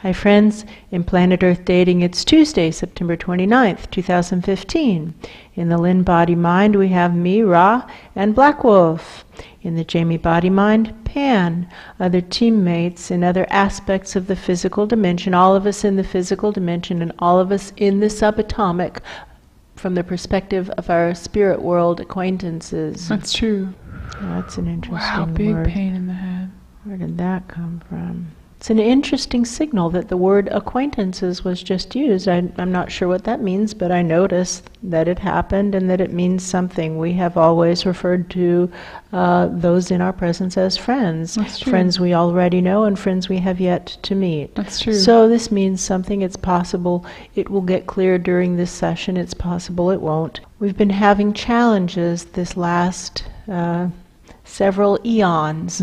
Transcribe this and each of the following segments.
Hi friends, in Planet Earth Dating, it's Tuesday, September 29th, 2015. In the Lynn-Body-Mind, we have me, Ra, and Black Wolf. In the Jamie-Body-Mind, Pan, other teammates in other aspects of the physical dimension, all of us in the physical dimension and all of us in the subatomic from the perspective of our spirit world acquaintances. That's true. That's an interesting Wow, big word. pain in the head. Where did that come from? It's an interesting signal that the word acquaintances was just used. I'm not sure what that means, but I noticed that it happened and that it means something. We have always referred to those in our presence as friends. That's true. Friends we already know and friends we have yet to meet. That's true. So this means something. It's possible it will get clear during this session. It's possible it won't. We've been having challenges this last several eons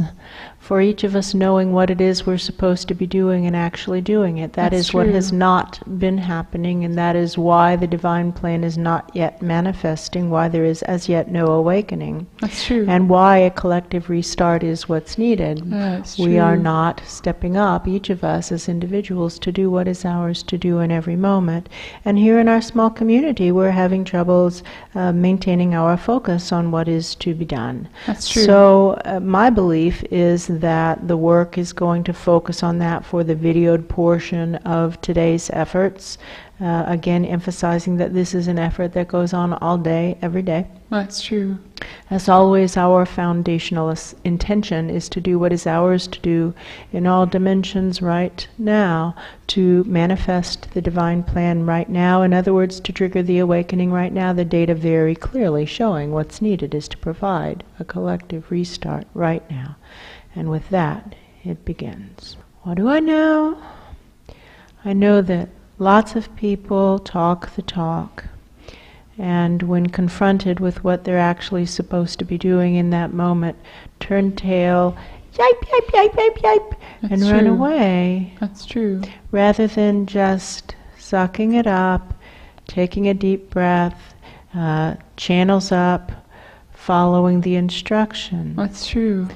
for each of us knowing what it is we're supposed to be doing and actually doing it. That is what has not been happening, and that is why the divine plan is not yet manifesting, why there is as yet no awakening. That's true. And why a collective restart is what's needed. That's We true. are not stepping up, each of us as individuals, to do what is ours to do in every moment. And here in our small community, we're having troubles maintaining our focus on what is to be done. That's true. So my belief is that the work is going to focus on that for the videoed portion of today's efforts. Again, emphasizing that this is an effort that goes on all day, every day. That's true. As always, our foundational intention is to do what is ours to do in all dimensions right now, to manifest the divine plan right now. In other words, to trigger the awakening right now. The data very clearly showing what's needed is to provide a collective restart right now. And with that, it begins. What do I know? I know that lots of people talk the talk, and when confronted with what they're actually supposed to be doing in that moment, turn tail, yipe, yipe, yipe, yipe, yipe, and That's run true. away, That's true. rather than just sucking it up, taking a deep breath, channels up, following the instruction. That's true.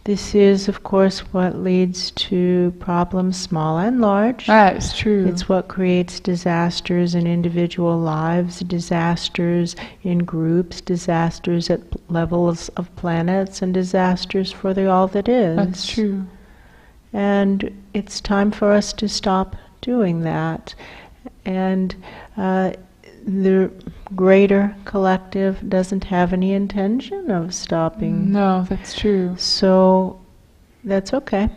This is, of course, what leads to problems small and large. That is true. It's what creates disasters in individual lives, disasters in groups, disasters at levels of planets, and disasters for the all that is. That's true. And it's time for us to stop doing that. And the greater collective doesn't have any intention of stopping. No, that's true. So that's okay.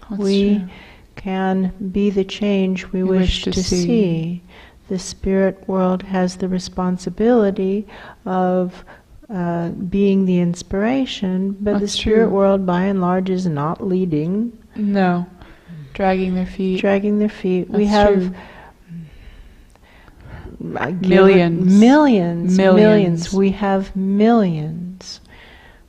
That's We true. can be the change we wish to see. The spirit world has the responsibility of being the inspiration, but the That's spirit true. world by and large is not leading, No. Dragging their feet. dragging their feet. We That's have true. millions. Millions. Millions. We have millions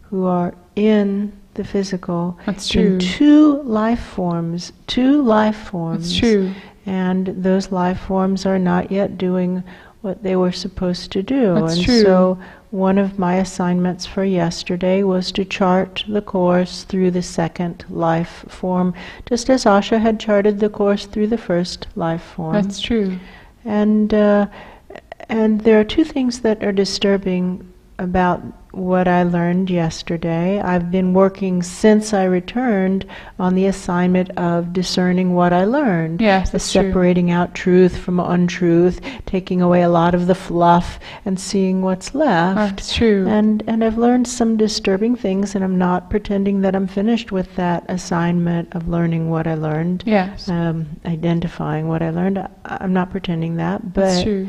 who are in the physical. That's In true. two life forms. That's true. And those life forms are not yet doing what they were supposed to do. That's and true. so one of my assignments for yesterday was to chart the course through the second life form, just as Asha had charted the course through the first life form. That's true. And there are two things that are disturbing about what I learned yesterday. I've been working since I returned on the assignment of discerning what I learned. Yes, that's true. Separating out truth from untruth, taking away a lot of the fluff and seeing what's left. That's true. And I've learned some disturbing things, and I'm not pretending that I'm finished with that assignment of learning what I learned. Yes. Identifying what I learned. I'm not pretending that, That's but true.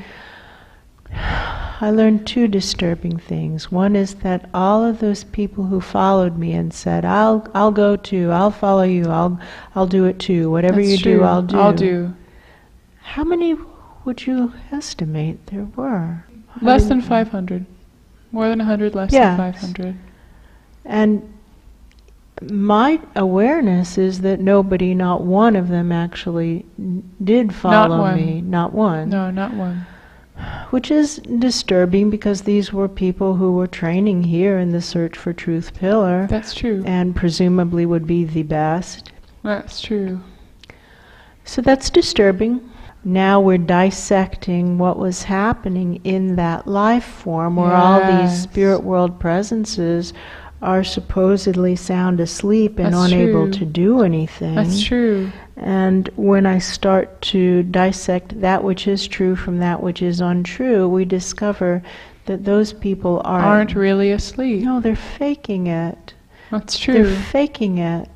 I learned two disturbing things. One is that all of those people who followed me and said, "I'll go too. I'll follow you. I'll do it too. Whatever That's you true. do, I'll do." I'll do. How many would you estimate there were? Less than 500. More than 100, less Yeah. than 500. And my awareness is that nobody, not one of them, actually did follow one. me. Not one. No, not one. Which is disturbing, because these were people who were training here in the Search for Truth pillar, That's true. and presumably would be the best. That's true. So that's disturbing. Now we're dissecting what was happening in that life form where all these spirit world presences are supposedly sound asleep and unable to do anything. That's true. And when I start to dissect that which is true from that which is untrue, we discover that those people aren't really asleep. No, they're faking it. That's true. They're faking it.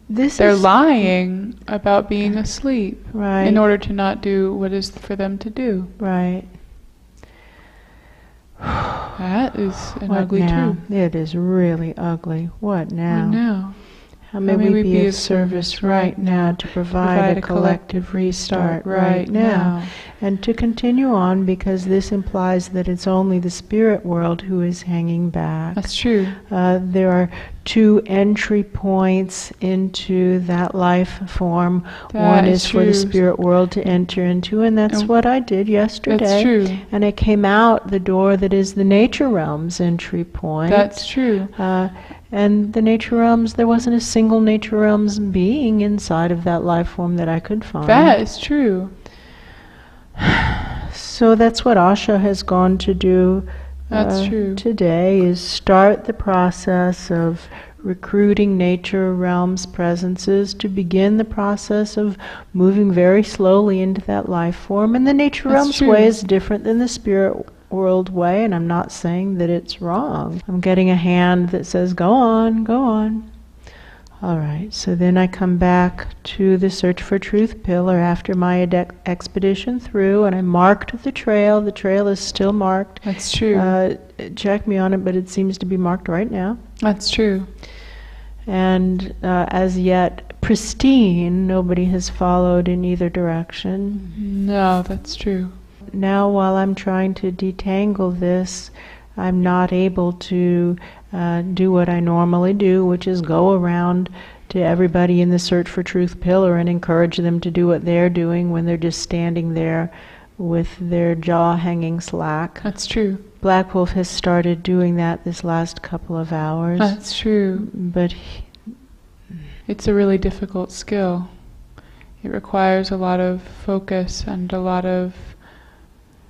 They're lying about being asleep, right, in order to not do what is for them to do. Right. That is an what ugly now? truth. It is really ugly. What now? What now? How may we be of service right now to provide a collective restart right now? And to continue on, because this implies that it's only the spirit world who is hanging back. That's true. There are 2 entry points into that life form. One is for the spirit world to enter into, and that's what I did yesterday. That's true. And I came out the door that is the nature realms entry point. That's true. And the nature realms, there wasn't a single nature realms being inside of that life form that I could find. That is true. So that's what Asha has gone to do today, is start the process of recruiting nature realms presences to begin the process of moving very slowly into that life form. And the nature realms way is different than the spirit world way, and I'm not saying that it's wrong. I'm getting a hand that says, go on, go on. All right, so then I come back to the Search for Truth pillar after my expedition through, and I marked the trail. The trail is still marked. That's true. Check me on it, but it seems to be marked right now. That's true. And as yet, pristine, nobody has followed in either direction. No, that's true. Now, while I'm trying to detangle this, I'm not able to do what I normally do, which is go around to everybody in the Search for Truth pillar and encourage them to do what they're doing when they're just standing there with their jaw hanging slack. That's true. Black Wolf has started doing that this last couple of hours. That's true. But it's a really difficult skill. It requires a lot of focus and a lot of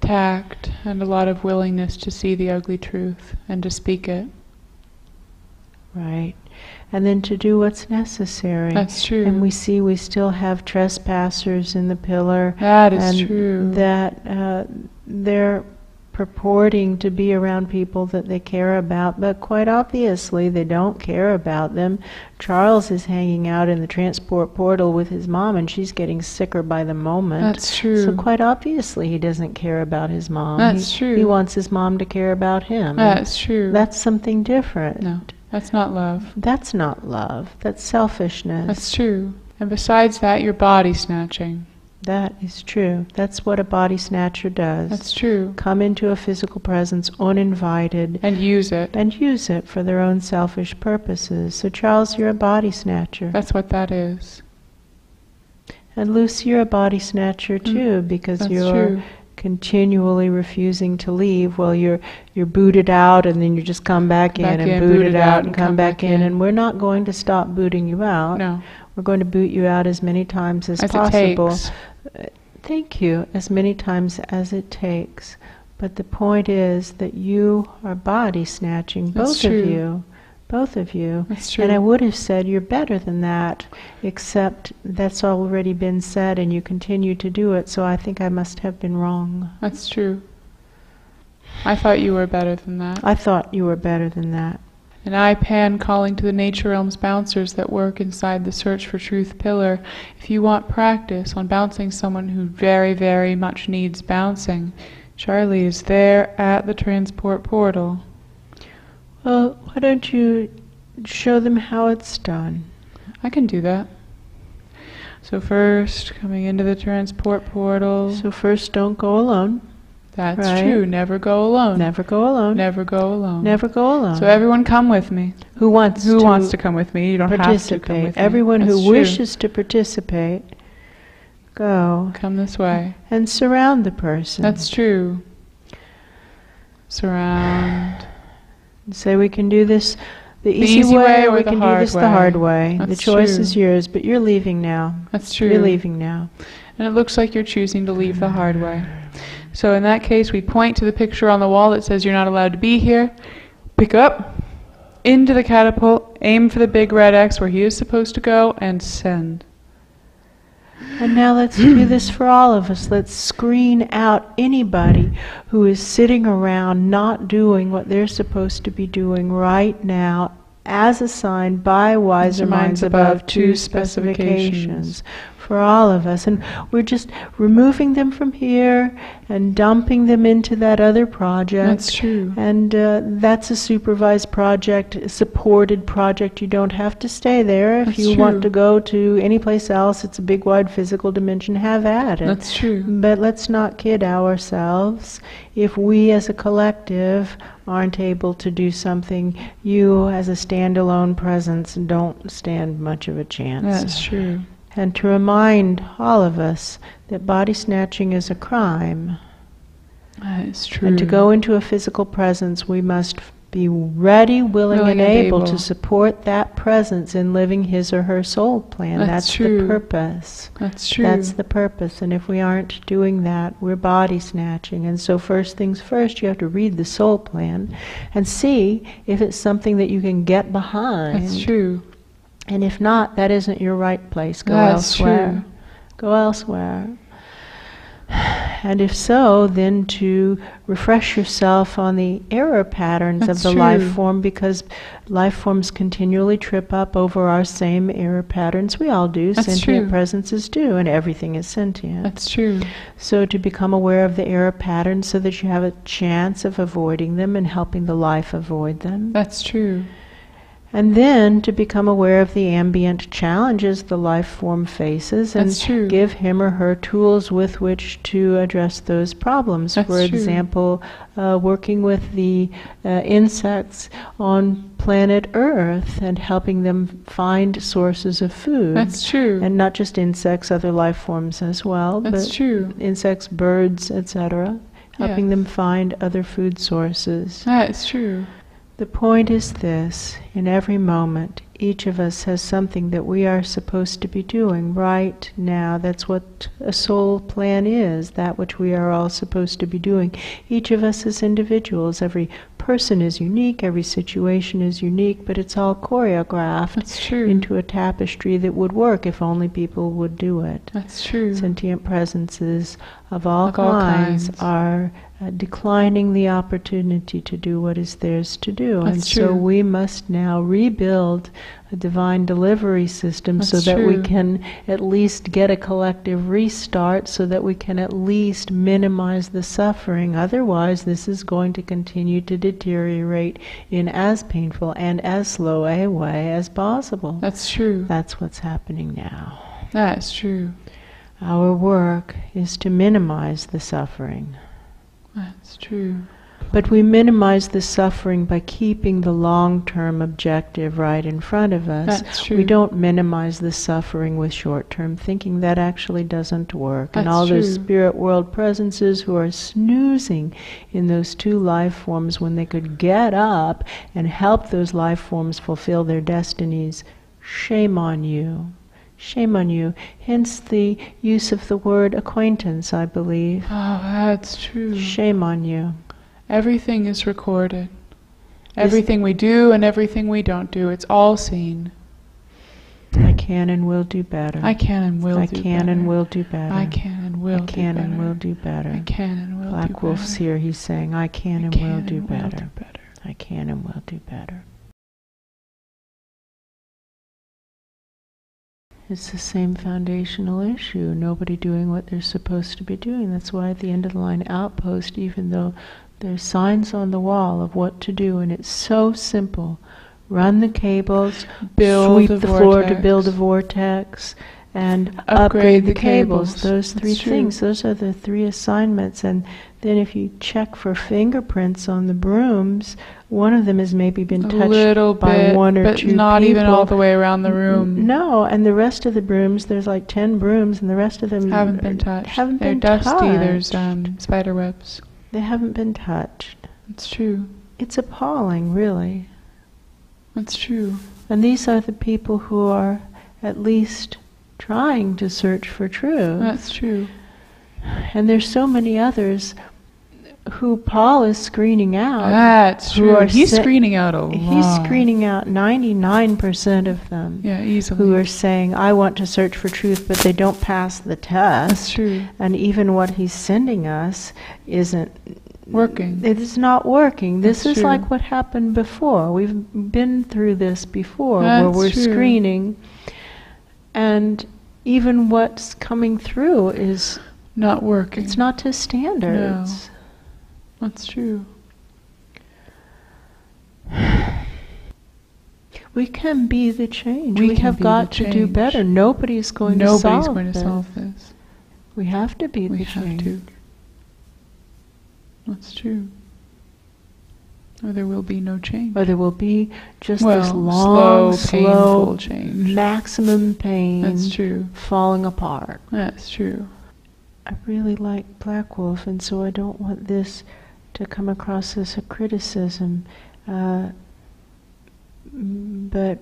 tact and a lot of willingness to see the ugly truth and to speak it. Right. And then to do what's necessary. That's true. And we see we still have trespassers in the pillar. That is true. That they're purporting to be around people that they care about, but quite obviously they don't care about them. Charles is hanging out in the transport portal with his mom, and she's getting sicker by the moment. That's true. So quite obviously he doesn't care about his mom. That's true. He wants his mom to care about him. That's true. That's something different. No, that's not love. That's not love. That's selfishness. That's true. And besides that, you're body snatching. That is true. That's what a body snatcher does. That's true. Come into a physical presence uninvited. And use it. And use it for their own selfish purposes. So Charles, you're a body snatcher. That's what that is. And Lucy, you're a body snatcher too, because you're continually refusing to leave. Well, you're booted out, and then you just come back in, and booted out, and come back in. And we're not going to stop booting you out. No. We're going to boot you out as many times as possible. It takes. Thank you. As many times as it takes. But the point is that you are body snatching, both of you. Both of you. That's true. And I would have said you're better than that, except that's already been said and you continue to do it, so I think I must have been wrong. That's true. I thought you were better than that. I thought you were better than that. And I, Pan, calling to the Nature Realms bouncers that work inside the Search for Truth pillar, if you want practice on bouncing someone who very, very much needs bouncing, Charlie is there at the transport portal. Well, why don't you show them how it's done? I can do that. So first, coming into the transport portal. So first, don't go alone. That's true. Never go alone. Never go alone. Never go alone. Never go alone. So everyone come with me. Who wants to come with me? You don't have to come with me. Everyone who wishes to participate, go. Come this way. And surround the person. That's true. Surround. Say we can do this The easy way, or we can do this way. the hard way. That's the choice true. is yours, but you're leaving now. That's true. You're leaving now. And it looks like you're choosing to leave the hard way. So in that case, we point to the picture on the wall that says you're not allowed to be here. Pick up, into the catapult, aim for the big red X where he is supposed to go, and send. And now let's do this for all of us. Let's screen out anybody who is sitting around not doing what they're supposed to be doing right now, as assigned by wiser minds above to specifications for all of us. And we're just removing them from here and dumping them into that other project. That's true. And that's a supervised project, a supported project. You don't have to stay there. If That's you true. want to go to any place else, it's a big, wide physical dimension, have at it. That's true. But let's not kid ourselves. If we as a collective aren't able to do something, you as a standalone presence don't stand much of a chance. That's true. And to remind all of us that body snatching is a crime. That is true. And to go into a physical presence, we must be ready, willing and able to support that presence in living his or her soul plan. That's true. the purpose. That's true. That's the purpose. And if we aren't doing that, we're body snatching. And so first things first, you have to read the soul plan and see if it's something that you can get behind. That's true. And if not, that isn't your right place. Go That's elsewhere. true. Go elsewhere. And if so, then to refresh yourself on the error patterns That's of the true. life form, because life forms continually trip up over our same error patterns. We all do. That's Sentient true. presences do, and everything is sentient. That's true. So to become aware of the error patterns so that you have a chance of avoiding them and helping the life avoid them. That's true. And then to become aware of the ambient challenges the life form faces and That's true. give him or her tools with which to address those problems. That's For true. example, working with the insects on planet Earth and helping them find sources of food. That's true. And not just insects, other life forms as well. That's but true. Insects, birds, etc. Helping them find other food sources. That's true. The point is this: in every moment, each of us has something that we are supposed to be doing right now. That's what a soul plan is, that which we are all supposed to be doing. Each of us as individuals, every person is unique, every situation is unique, but it's all choreographed That's true. into a tapestry that would work if only people would do it. That's true. Sentient presences of all kinds are declining the opportunity to do what is theirs to do. That's and so true. we must now rebuild a divine delivery system That's so that we true. can at least get a collective restart, so that we can at least minimize the suffering. Otherwise, this is going to continue to deteriorate in as painful and as slow a way as possible. That's true. That's what's happening now. That's true. Our work is to minimize the suffering. That's true. But we minimize the suffering by keeping the long-term objective right in front of us. That's true. We don't minimize the suffering with short-term thinking. That actually doesn't work. And That's all those true. spirit world presences who are snoozing in those two life forms when they could get up and help those life forms fulfill their destinies, shame on you. Shame on you. Hence the use of the word acquaintance, I believe. Oh, that's true. Shame on you. Everything is recorded. Everything we do and everything we don't do, it's all seen. I can and will do better. I can and will I do can better. and will do better. I can and will I do can better. and will do better. I can and will do Black better. Wolf's here. He's saying, I can I and can will do and better. will do better. I can and will do better. It's the same foundational issue. Nobody doing what they're supposed to be doing. That's why at the end of the line outpost, even though there's signs on the wall of what to do, and it's so simple. Run the cables, Build sweep a the floor to vortex. build a vortex, and Upgrade the cables. cables. Those three That's true. things, those are the three assignments. And then if you check for fingerprints on the brooms, one of them has maybe been A touched little by bit, one or but two not people. even all the way around the room. No, and the rest of the brooms, there's like 10 brooms, and the rest of them Haven't been touched. Haven't They're been dusty. touched. There's spider webs. They haven't been touched. It's true. It's appalling, really. That's true. And these are the people who are at least trying to search for truth. That's true. And there's so many others who Paul is screening out. That's true. He's screening out a lot. He's screening out 99% of them. Yeah, easily. Who are saying, I want to search for truth, but they don't pass the test. That's true. And even what he's sending us isn't working. It is not working. This That's is true. like what happened before. We've been through this before, That's where we're true. screening, and even what's coming through is not working. It's not to standards. No. That's true. We can be the change. We We have can be got the to do change. better. Nobody's going to solve this. We have to be We the have change. to. That's true. Or there will be no change. Or there will be just Well, this long, slow, painful change. maximum pain. That's true. Falling apart. That's true. I really like Black Wolf, and so I don't want this to come across as a criticism. But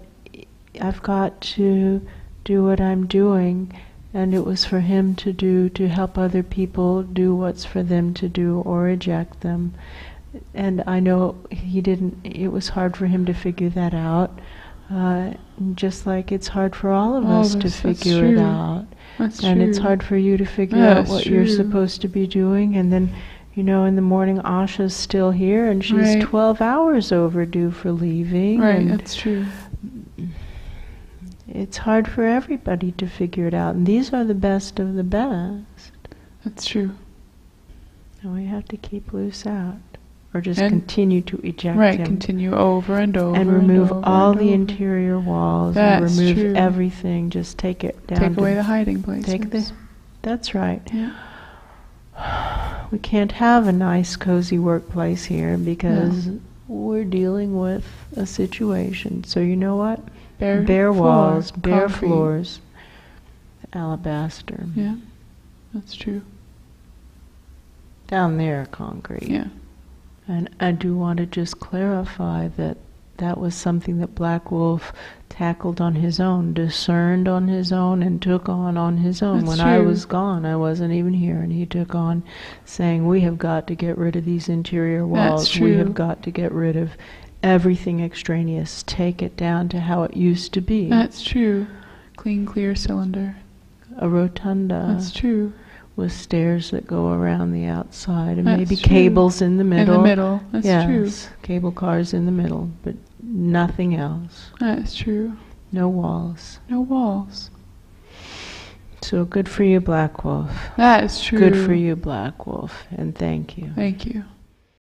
I've got to do what I'm doing, and it was for him to do, to help other people do what's for them to do or reject them. And I know he didn't, it was hard for him to figure that out. Just like it's hard for all of us to figure it out. That's and true. it's hard for you to figure out what you're supposed to be doing. And then, you know, in the morning Asha's still here and she's 12 hours overdue for leaving. Right, and that's true. It's hard for everybody to figure it out. And these are the best of the best. That's true. And we have to keep loose out. Or just continue to eject him. Continue over and over. And remove and over all and the over. interior walls. That's and remove true. everything. Just take it down. Take away the hiding places. That's right. Yeah. We can't have a nice, cozy workplace here because we're dealing with a situation. So you know what? Bare walls, bare floors, alabaster. Yeah, that's true. Down there, concrete. Yeah. And I do want to just clarify that that was something that Black Wolf tackled on his own, discerned on his own, and took on his own. That's When true. I was gone, I wasn't even here, and he took on saying, we have got to get rid of these interior walls. That's true. We have got to get rid of everything extraneous. Take it down to how it used to be. That's true. Clean, clear cylinder. A rotunda. That's true. With stairs that go around the outside, and That's maybe true. cables in the middle. In the middle, that's true. Cable cars in the middle, but nothing else. That's true. No walls. No walls. So good for you, Black Wolf. That is true. Good for you, Black Wolf, and thank you. Thank you.